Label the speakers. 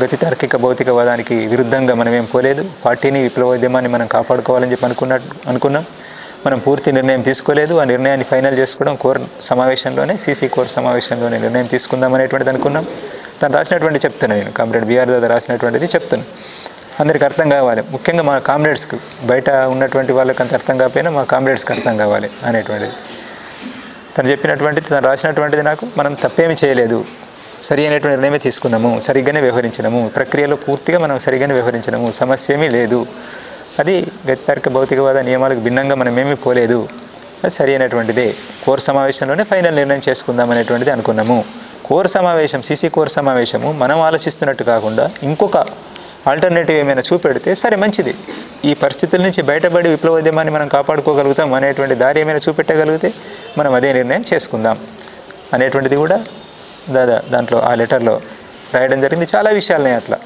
Speaker 1: గతి తార్కిక భౌతికవాదానికి విరుద్ధంగా మనం ఏం పోలేదు. పార్టీని విప్లవోద్యమాన్ని మనం కాపాడుకోవాలని చెప్పి అనుకున్నాం. మనం పూర్తి నిర్ణయం తీసుకోలేదు. ఆ నిర్ణయాన్ని ఫైనల్ చేసుకోవడం కోర్ సమావేశంలోనే, సీసీ కోర్ సమావేశంలోనే నిర్ణయం తీసుకుందాం అనేటువంటిది అనుకున్నాం. తను రాసినటువంటి చెప్తాను నేను, కామ్రేడ్ బిఆర్ దాదా రాసినటువంటిది చెప్తాను. అందరికి అర్థం కావాలి, ముఖ్యంగా మా కామ్రేడ్స్కి, బయట ఉన్నటువంటి వాళ్ళకి అంత అర్థం కాకపోయినా మా కామ్రేడ్స్కి అర్థం కావాలి అనేటువంటిది. తను చెప్పినటువంటిది, తను రాసినటువంటిది నాకు, మనం తప్పేమీ చేయలేదు, సరి అయినటువంటి నిర్ణయమే తీసుకున్నాము, సరిగ్గానే వ్యవహరించినాము, ప్రక్రియలో పూర్తిగా మనం సరిగ్గానే వ్యవహరించినాము, సమస్య ఏమీ లేదు, అది గతితార్కిక భౌతికవాద నియమాలకు భిన్నంగా మనం ఏమీ పోలేదు, అది సరి అయినటువంటిదే, కోర్ సమావేశంలోనే ఫైనల్ నిర్ణయం చేసుకుందాం అనేటువంటిది అనుకున్నాము. కోర్ సమావేశం, సీసీ కోర్ సమావేశము మనం ఆలోచిస్తున్నట్టు కాకుండా ఇంకొక ఆల్టర్నేటివ్ ఏమైనా చూపెడితే సరే మంచిది, ఈ పరిస్థితుల నుంచి బయటపడి విప్లవోద్యమాన్ని మనం కాపాడుకోగలుగుతాం అనేటువంటి దారి ఏమైనా చూపెట్టగలిగితే మనం అదే నిర్ణయం చేసుకుందాం అనేటువంటిది కూడా దాంట్లో ఆ లెటర్లో రాయడం జరిగింది. చాలా విషయాలున్నాయి అట్లా.